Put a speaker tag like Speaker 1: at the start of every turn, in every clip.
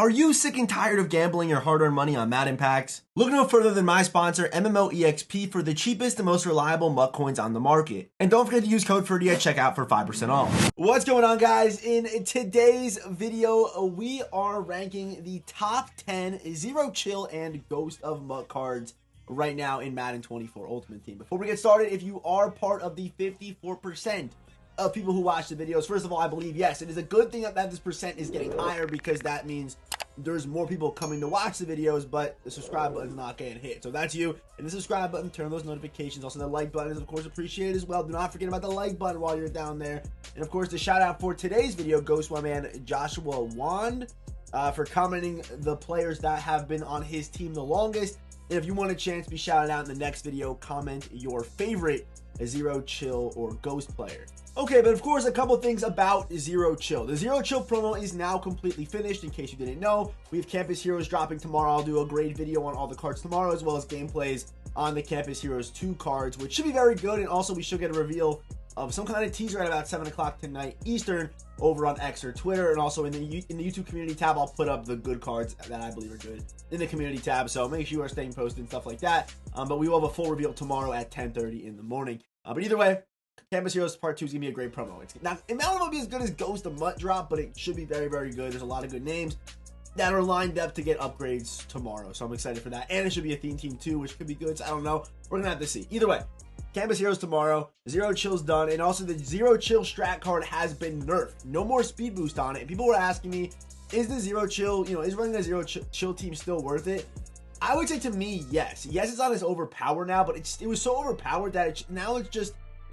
Speaker 1: Are you sick and tired of gambling your hard-earned money on Madden packs? Look no further than my sponsor, MMOEXP, for the cheapest and most reliable MUT coins on the market. And don't forget to use code Ferdy at checkout for 5% off. What's going on, guys? In today's video, we are ranking the top 10 Zero Chill and Ghost of MUT cards right now in Madden 24 Ultimate Team. Before we get started, if you are part of the 54% of people who watch the videos, first of all, I believe, yes, it is a good thing that this percent is getting higher, because that means there's more people coming to watch the videos, but the subscribe button is not getting hit. So that's you. And the subscribe button, turn those notifications. Also, the like button is, of course, appreciated as well. Do not forget about the like button while you're down there. And, of course, the shout out for today's video goes to my man Joshua Wand for commenting the players that have been on his team the longest. And if you want a chance to be shouted out in the next video, comment your favorite Zero Chill or Ghost player. Okay, but of course, a couple things about Zero Chill. The Zero Chill promo is now completely finished, in case you didn't know. We have Campus Heroes dropping tomorrow. I'll do a great video on all the cards tomorrow, as well as gameplays on the Campus Heroes 2 cards, which should be very good. And also, we should get a reveal of some kind of teaser at about 7 o'clock tonight Eastern over on X or Twitter. And also in the YouTube community tab, I'll put up the good cards that I believe are good in the community tab. So make sure you are staying posted and stuff like that. But we will have a full reveal tomorrow at 10:30 in the morning. But either way, Campus Heroes Part 2 is going to be a great promo. It might not be as good as Ghost of MUT Drop, but it should be very, very good. There's a lot of good names that are lined up to get upgrades tomorrow, so I'm excited for that. And it should be a theme team too, which could be good, so I don't know. We're going to have to see. Either way, Campus Heroes tomorrow, Zero Chill's done, and also the Zero Chill strat card has been nerfed. No more speed boost on it. And people were asking me, is the Zero Chill, is running a Zero Chill team still worth it? I would say, to me, yes. Yes, it's not as overpowered now, but it was so overpowered that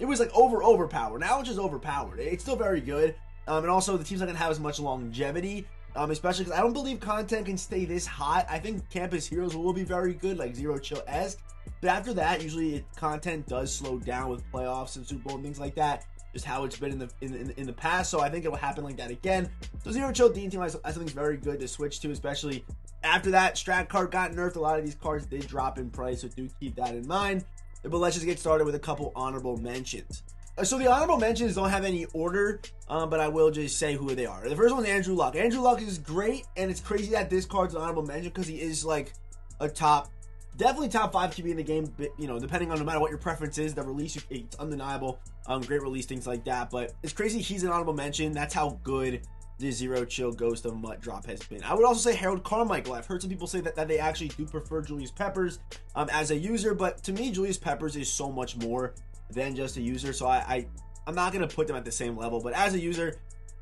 Speaker 1: it was like overpowered. Now it's just overpowered. It's still very good. And also, the team's not going to have as much longevity, especially because I don't believe content can stay this hot. I think Campus Heroes will be very good, like Zero Chill-esque. But after that, usually content does slow down with playoffs and Super Bowl and things like that. Just how it's been in the past. So I think it will happen like that again. So Zero Chill Dean Team, I think is very good to switch to, especially after that strat card got nerfed. A lot of these cards did drop in price, so do keep that in mind. But let's just get started with a couple honorable mentions. So the honorable mentions don't have any order, but I will just say who they are. The first one's Andrew Luck. Andrew Luck is great, and it's crazy that this card's an honorable mention because he is like a definitely top 5 QB in the game. But, depending on no matter what your preference is, the release, it's undeniable. Great release, things like that. But it's crazy he's an honorable mention. That's how good the Zero Chill Ghost of MUT Drop has been. I would also say Harold Carmichael. I've heard some people say that they actually do prefer Julius Peppers as a user, but to me, Julius Peppers is so much more than just a user, so I'm not going to put them at the same level. But as a user,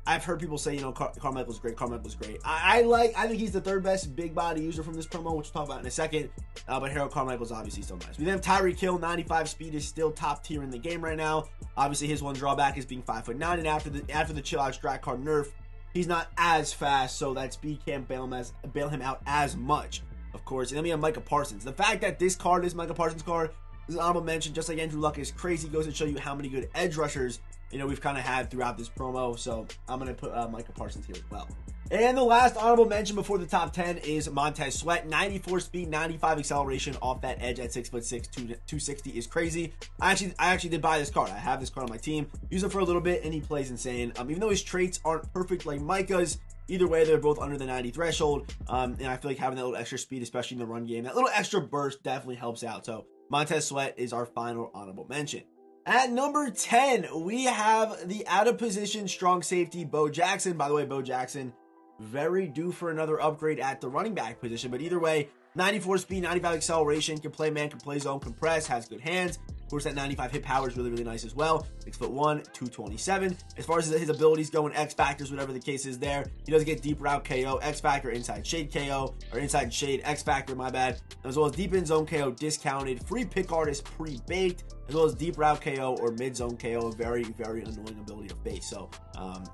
Speaker 1: I've heard people say, Carmichael's great, Carmichael's great. I think he's the third best big body user from this promo, which we'll talk about in a second. But Harold Carmichael's obviously still nice. We then have Tyreek Hill. 95 speed is still top tier in the game right now. Obviously, his one drawback is being 5'9", and after the chill out strat card nerf, he's not as fast, so that speed can't bail him out as much, of course. And then we have Micah Parsons. The fact that this card is Micah Parsons' card is an honorable mention, just like Andrew Luck is crazy. Goes to show you how many good edge rushers we've kind of had throughout this promo. So I'm going to put Micah Parsons here as well. And the last honorable mention before the top 10 is Montez Sweat. 94 speed, 95 acceleration off that edge at 6'6", 260 is crazy. I actually did buy this card. I have this card on my team. Use it for a little bit, and he plays insane. Even though his traits aren't perfect like Micah's, either way, they're both under the 90 threshold. And I feel like having that little extra speed, especially in the run game, that little extra burst definitely helps out. So Montez Sweat is our final honorable mention. At number 10, we have the out-of-position strong safety, Bo Jackson. By the way, Bo Jackson, very due for another upgrade at the running back position. But either way, 94 speed, 95 acceleration, can play man, can play zone, can press, has good hands. Of course, that 95 hit power is really, really nice as well. 6'1", 227. As far as his abilities go and X factors, whatever the case is there, he does get deep route KO, X factor, inside shade KO, or inside shade X factor, my bad. As well as deep in zone KO discounted, free pick artist pre-baked, as well as deep route KO or mid zone KO, very, very annoying ability to face. So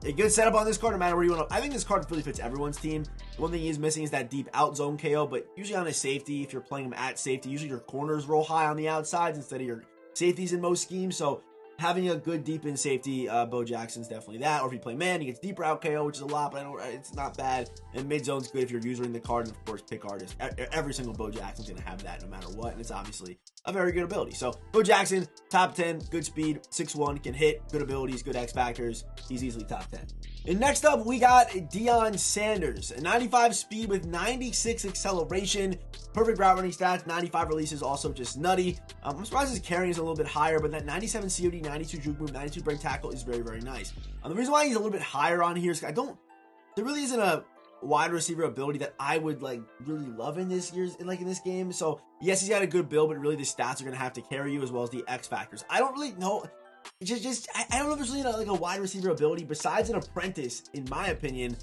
Speaker 1: a good setup on this card, no matter where you want to. I think this card really fits everyone's team. The one thing he's missing is that deep out zone KO, but usually on a safety, if you're playing him at safety, usually your corners roll high on the outsides instead of your safeties in most schemes. So having a good deep in safety, Bo Jackson's definitely that. Or if you play man, he gets deep route KO, which is a lot, but it's not bad. And mid zone's good if you're using the card, and of course pick artist. Every single Bo Jackson's gonna have that no matter what, and it's obviously a very good ability. So Bo Jackson, top 10, good speed, 6'1", can hit, good abilities, good X factors. He's easily top 10. And next up, we got Dion Sanders, a 95 speed with 96 acceleration, perfect route running stats, 95 releases, also just nutty. I'm surprised his carrying is a little bit higher, but that 97 COD, 92 juke move, 92 break tackle is very, very nice. The reason why he's a little bit higher on here is there really isn't a wide receiver ability that I would like really love in this game. So yes, he's got a good build, but really the stats are going to have to carry you as well as the X factors. I don't really know. I don't know if there's really like a wide receiver ability besides an apprentice, in my opinion,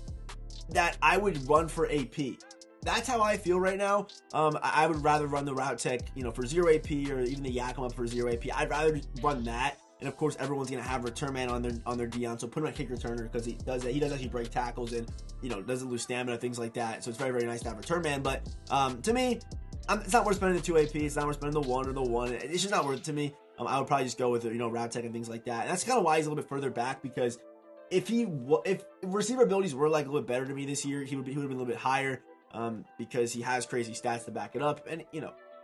Speaker 1: that I would run for AP. That's how I feel right now. I would rather run the route tech, for 0 AP or even the Yak up for 0 AP. I'd rather run that. And of course, everyone's gonna have return man on their Dion, so put him at kick returner because he does that. He does actually break tackles and doesn't lose stamina, things like that. So it's very, very nice to have return man. But to me, it's not worth spending the 2 AP. It's not worth spending the 1 or the 1. It's just not worth it to me. I would probably just go with route tech and things like that. And that's kind of why he's a little bit further back, because if receiver abilities were like a little bit better to me this year, he would have been a little bit higher because he has crazy stats to back it up. And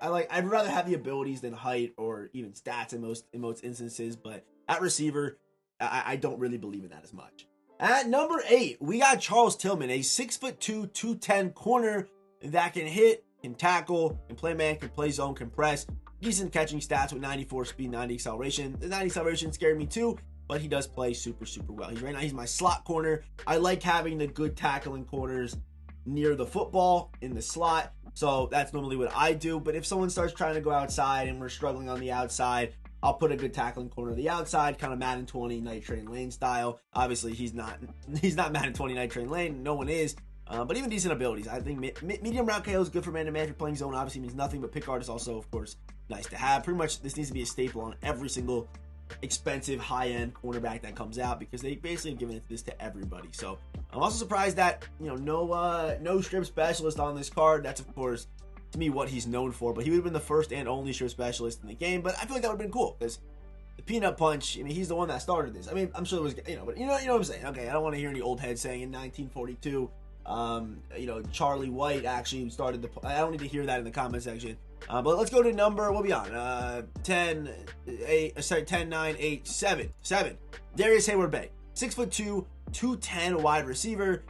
Speaker 1: I'd rather have the abilities than height or even stats in most instances. But at receiver, I don't really believe in that as much. At number 8, we got Charles Tillman, a 6'2", 210 corner that can hit, can tackle, can play man, can play zone, can press. Decent catching stats with 94 speed, 90 acceleration. The 90 acceleration scared me too, but he does play super, super well. Right now he's my slot corner. I like having the good tackling corners near the football in the slot. So that's normally what I do. But if someone starts trying to go outside and we're struggling on the outside, I'll put a good tackling corner to the outside, kind of Madden 20 Night Train Lane style. Obviously, he's not Madden 20 Night Train Lane. No one is. But even decent abilities. I think medium route KO is good for man-to-man. If you're playing zone, obviously means nothing, but pick guard is also, of course, nice to have. Pretty much, this needs to be a staple on every single expensive, high-end cornerback that comes out, because they basically have given this to everybody. So I'm also surprised that no strip specialist on this card. That's, of course, to me what he's known for. But he would have been the first and only strip specialist in the game. But I feel like that would have been cool, because the peanut punch, he's the one that started this. I'm sure there was, but you know what I'm saying. Okay, I don't want to hear any old heads saying in 1942. Charlie White actually started I don't need to hear that in the comment section. But let's go to number, what are we on? 10, 9, 8, 7. Darius Hayward Bay. 6'2", 210 wide receiver.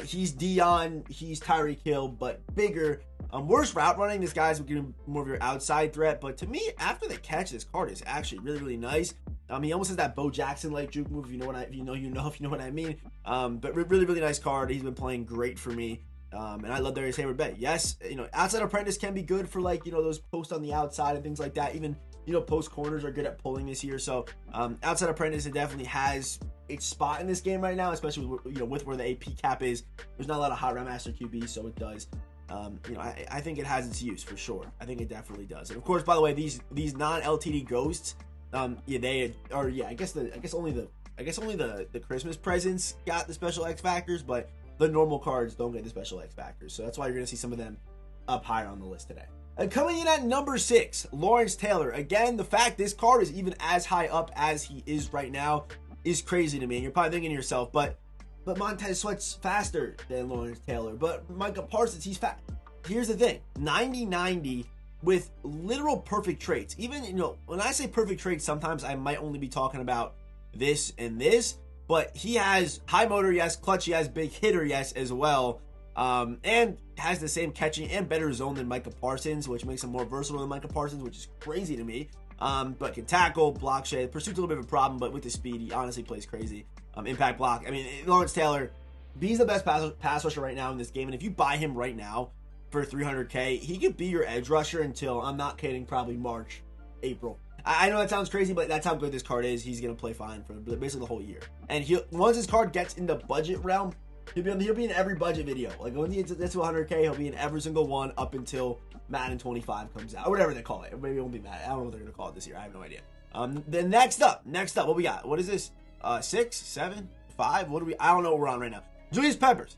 Speaker 1: He's Dion, he's Tyreek Hill, but bigger. Worst route running, this guy's getting more of your outside threat, but to me, after the catch, this card is actually really, really nice. He almost has that Bo Jackson-like juke move, if you know what I mean. But really, really nice card. He's been playing great for me. And I love Darius Hayward Bay. Yes, outside apprentice can be good for those posts on the outside and things like that. Even, post corners are good at pulling this year. So, outside apprentice, it definitely has its spot in this game right now, especially with where the AP cap is. There's not a lot of high round master QBs, so it does. I think it has its use for sure. I think it definitely does. And of course, by the way, these non-LTD ghosts, they are, I guess only the Christmas presents got the special X factors, but the normal cards don't get the special X factors. So that's why you're going to see some of them up higher on the list today. And coming in at number 6, Lawrence Taylor. Again, the fact this card is even as high up as he is right now is crazy to me. And you're probably thinking to yourself, but Montez Sweat's faster than Lawrence Taylor. But Micah Parsons, he's fast. Here's the thing, 90-90 with literal perfect traits. Even, when I say perfect traits, sometimes I might only be talking about this and this, but he has high motor, yes, clutch, yes, big hitter, yes, as well. And has the same catching and better zone than Micah Parsons, which makes him more versatile than Micah Parsons, which is crazy to me. But can tackle, block shade. Pursuit's a little bit of a problem, but with the speed, he honestly plays crazy. Impact block. Lawrence Taylor, he's the best pass rusher right now in this game, and if you buy him right now for $300K, he could be your edge rusher until, I'm not kidding, probably March, April. I know that sounds crazy, but that's how good this card is. He's going to play fine for basically the whole year. And once his card gets in the budget realm, he'll be in every budget video. Like, when he gets to 100K, he'll be in every single one up until Madden 25 comes out, or whatever they call it. Maybe it won't be Madden. I don't know what they're going to call it this year. I have no idea. Then next up, what we got? What is this? 6, 7, 5? What are we? I don't know what we're on right now. Julius Peppers,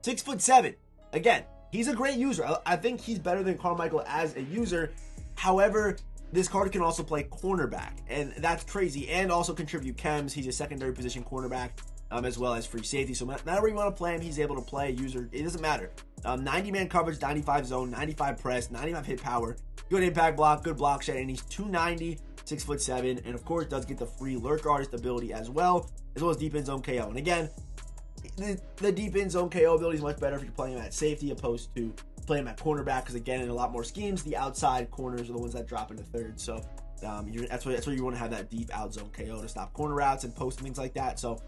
Speaker 1: 6'7". Again, he's a great user. I think he's better than Carmichael as a user. However, this card can also play cornerback, and that's crazy, and also contribute chems. He's a secondary position cornerback, as well as free safety. So whenever you want to play him, he's able to play user. It doesn't matter. 90-man coverage, 95 zone, 95 press, 95 hit power, good impact block, good block shed, and he's 290, 6'7", and of course does get the free lurk artist ability as well as deep end zone KO. And again, the deep end zone KO ability is much better if you're playing him at safety opposed to playing him at cornerback, because again, in a lot more schemes, the outside corners are the ones that drop into third. So that's where you want to have that deep out zone KO to stop corner routes and post and things like that. So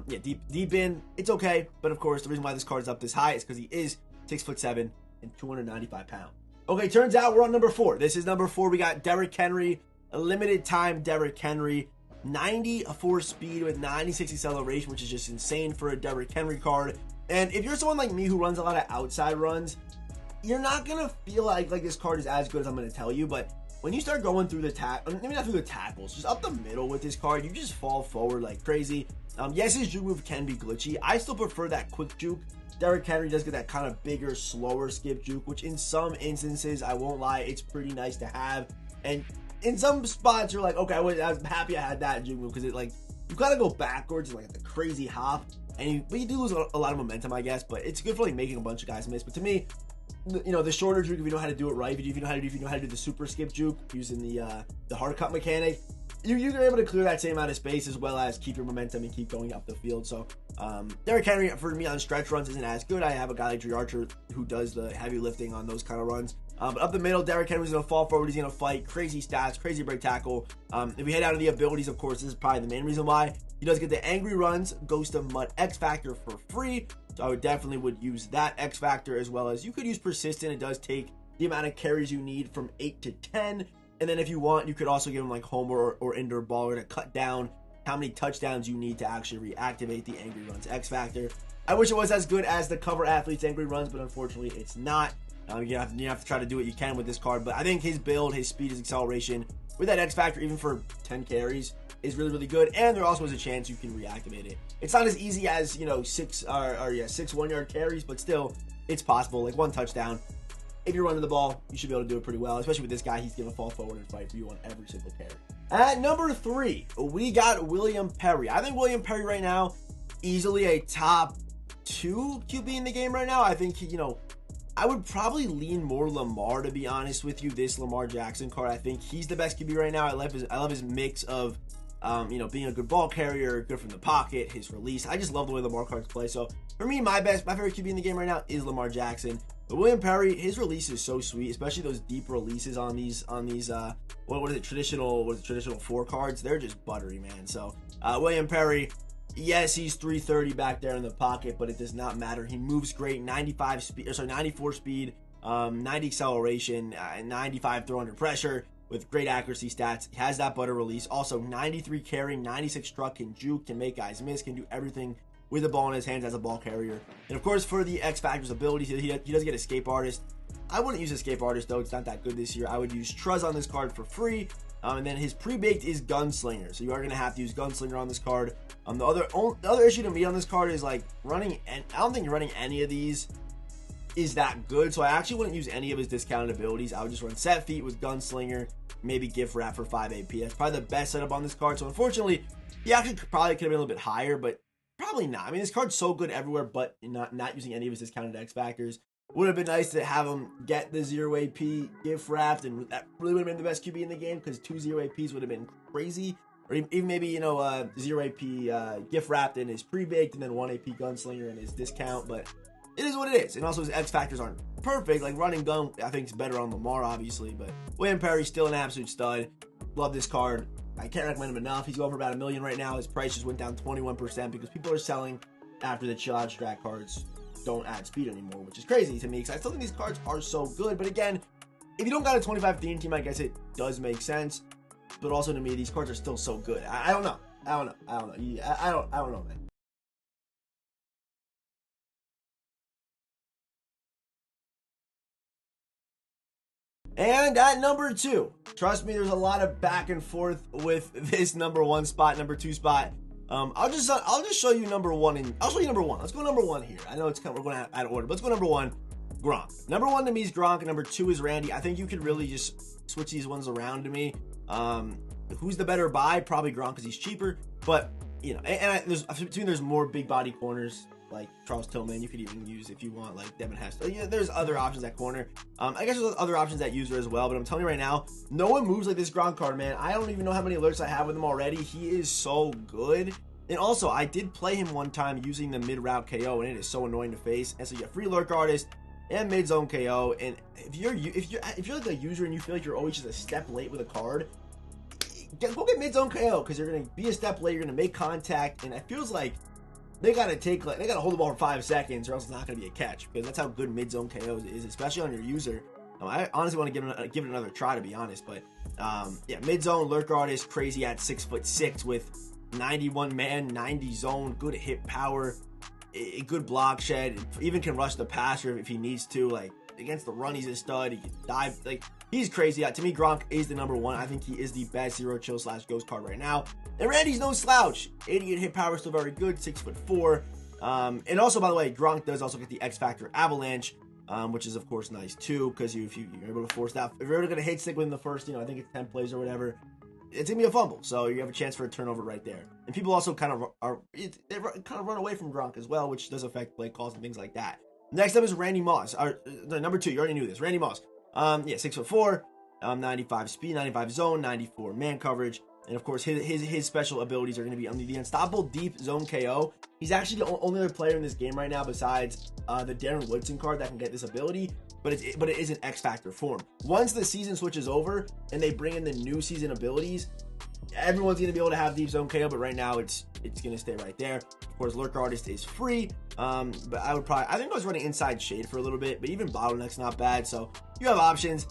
Speaker 1: yeah, deep in, it's okay. But of course, the reason why this card is up this high is because he is 6'7" and 295 pounds. Okay, turns out we're on number 4. This is number 4. We got Derrick Henry, a limited time Derrick Henry, 94 speed with 96 acceleration, which is just insane for a Derrick Henry card. And if you're someone like me who runs a lot of outside runs, you're not gonna feel like this card is as good as I'm gonna tell you. But when you start going through the maybe not through the tackles, just up the middle with this card, you just fall forward like crazy. Yes, his juke move can be glitchy. I still prefer that quick juke. Derrick Henry does get that kind of bigger, slower skip juke, which in some instances, I won't lie, it's pretty nice to have. And in some spots, you're like, okay, I was happy I had that juke move, because it, like, you gotta go backwards, like the crazy hop, and you do lose a lot of momentum, I guess. But it's good for like making a bunch of guys miss. But to me, you know, the shorter juke, if you know how to do it right, if you know how to do the super skip juke using the hard cut mechanic, you're able to clear that same amount of space as well as keep your momentum and keep going up the field. So Derrick Henry for me on stretch runs isn't as good. I have a guy like Dre Archer who does the heavy lifting on those kind of runs. But up the middle, Derrick Henry's going to fall forward. He's going to fight. Crazy stats, crazy break tackle. If we head out of the abilities, of course, this is probably the main reason why. He does get the angry runs, Ghost of Mud X Factor for free. So I would use that X Factor, as well as you could use persistent. It does take the amount of carries you need from 8 to 10. And then if you want, you could also give him like Homer or Indoor Baller to cut down how many touchdowns you need to actually reactivate the Angry Runs X Factor. I wish it was as good as the Cover Athletes Angry Runs, but unfortunately it's not. You have to try to do what you can with this card. But I think his build, his speed, his acceleration with that X Factor, even for 10 carries, is really, really good. And there also is a chance you can reactivate it. It's not as easy as, you know, 6 1-yard carries, but still, it's possible. Like 1 touchdown. If you're running the ball, you should be able to do it pretty well. Especially with this guy, he's going to fall forward and fight for you on every single carry. At number 3, we got William Perry. I think William Perry right now, easily a top 2 QB in the game right now. I think, you know, I would probably lean more Lamar, to be honest with you. This Lamar Jackson card, I think he's the best QB right now. I love his mix of, you know, being a good ball carrier, good from the pocket, his release. I just love the way Lamar cards play. So for me, my favorite QB in the game right now is Lamar Jackson. But William Perry, his release is so sweet, especially those deep releases on these traditional 4 cards. They're just buttery, man. So William Perry, yes, he's 330 back there in the pocket, but it does not matter. He moves great, 94 speed, 90 acceleration, 95 throw under pressure with great accuracy stats. He has that butter release. Also 93 carry, 96 struck, can juke, can make guys miss, can do everything with the ball in his hands as a ball carrier. And of course, for the X Factor's abilities, he does get Escape Artist. I wouldn't use Escape Artist though, it's not that good this year. I would use Truz on this card for free. And then his pre-baked is Gunslinger, so you are going to have to use Gunslinger on this card. The other issue to me on this card is like running, and I don't think running any of these is that good, so I actually wouldn't use any of his discounted abilities. I would just run Set Feet with Gunslinger, maybe Gift Wrap for 5 AP. That's probably the best setup on this card. So unfortunately, he actually probably could have been a little bit higher, but probably not. I mean, this card's so good everywhere, but not using any of his discounted X Factors. Would have been nice to have him get the 0 AP gift wrapped, and that really would have been the best QB in the game, because 2 0 APs would have been crazy. Or even maybe, you know, 0 AP gift wrapped in his pre-baked, and then 1 AP Gunslinger in his discount. But it is what it is. And also his X Factors aren't perfect. Like running gun, I think is better on Lamar, obviously. But William Perry's still an absolute stud. Love this card. I can't recommend him enough. He's going for about $1 million right now. His price just went down 21% because people are selling after the Chill Out Strat cards don't add speed anymore, which is crazy to me because I still think these cards are so good. But again, if you don't got a 25 theme team, I guess it does make sense. But also to me, these cards are still so good. I don't know. I don't know, man. And at number 2, trust me, there's a lot of back and forth with this number 1 spot, number 2 spot. I'll just show you number 1, and I'll show you number 1. Let's go number 1 here. I know we're going out of order, but let's go number 1, Gronk. Number 1 to me is Gronk, and number 2 is Randy. I think you could really just switch these ones around to me. Who's the better buy? Probably Gronk because he's cheaper, but you know, there's more big body corners like Charles Tillman. You could even use if you want, like Devin Hester. Yeah, there's other options at corner. I guess there's other options at user as well, but I'm telling you right now, no one moves like this Gronk card, man. I don't even know how many alerts I have with him already. He is so good. And also, I did play him one time using the mid route KO, and it is so annoying to face. And so you have free lurk artist and mid zone KO. And if you're like a user and you feel like you're always just a step late with a card, go get mid zone KO, because you're gonna be a step late. You're gonna make contact, and it feels like they gotta hold the ball for 5 seconds, or else it's not gonna be a catch, because that's how good mid zone KO is, especially on your user. I honestly want to give it another try, to be honest. But yeah, mid zone lurk artist, crazy at 6'6" with 91 man, 90 zone, good hit power, a good block shed, even can rush the passer if he needs to. Like against the run, he's a stud. He can dive. Like he's crazy. To me, Gronk is the number one. I think he is the best zero chill / ghost card right now. And Randy's no slouch. 88 hit power, still very good. 6'4". And also, by the way, Gronk does also get the X Factor Avalanche, which is of course nice too, because if you're able to force that, if you're able to hit stick within the first, I think it's 10 plays or whatever, it's gonna be a fumble, so you have a chance for a turnover right there. And people also kind of run away from Gronk as well, which does affect play calls and things like that. Next up is Randy Moss, number 2. You already knew this, Randy Moss. Yeah, 6'4", 95 speed, 95 zone, 94 man coverage. And of course, his special abilities are going to be under the unstoppable deep zone KO. He's actually the only other player in this game right now besides the Darren Woodson card that can get this ability, but it is an X Factor form. Once the season switches over and they bring in the new season abilities, everyone's going to be able to have deep zone KO, but right now it's going to stay right there. Of course, Lurk Artist is free, but I think I was running Inside Shade for a little bit, but even Bottleneck's not bad, so you have options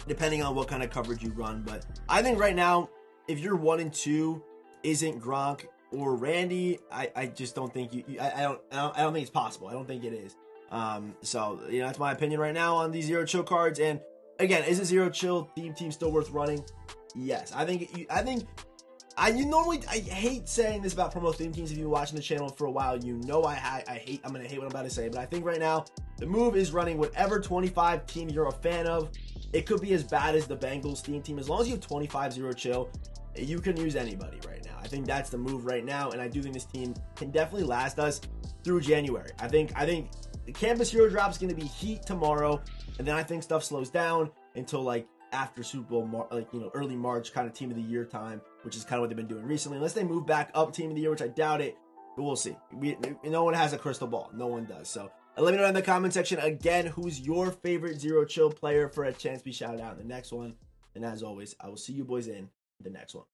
Speaker 1: depending on what kind of coverage you run. But I think right now, if your 1 and 2 isn't Gronk or Randy, I just don't think I don't think it's possible. I don't think it is. So that's my opinion right now on these zero chill cards. And again, is a zero chill team still worth running? Yes, I hate saying this about promo theme teams. If you've been watching the channel for a while, I'm gonna hate what I'm about to say, but I think right now the move is running whatever 25 team you're a fan of. It could be as bad as the Bengals theme team. As long as you have 25 zero chill, you can use anybody right now. I think that's the move right now, and I do think this team can definitely last us through January. I think the Campus Hero Drop is going to be heat tomorrow, and then I think stuff slows down until like after Super Bowl, early March, kind of Team of the Year time, which is kind of what they've been doing recently. Unless they move back up Team of the Year, which I doubt it, but we'll see. No one has a crystal ball. No one does. So let me know in the comment section again who's your favorite zero chill player for a chance to be shouted out in the next one. And as always, I will see you boys in the next one.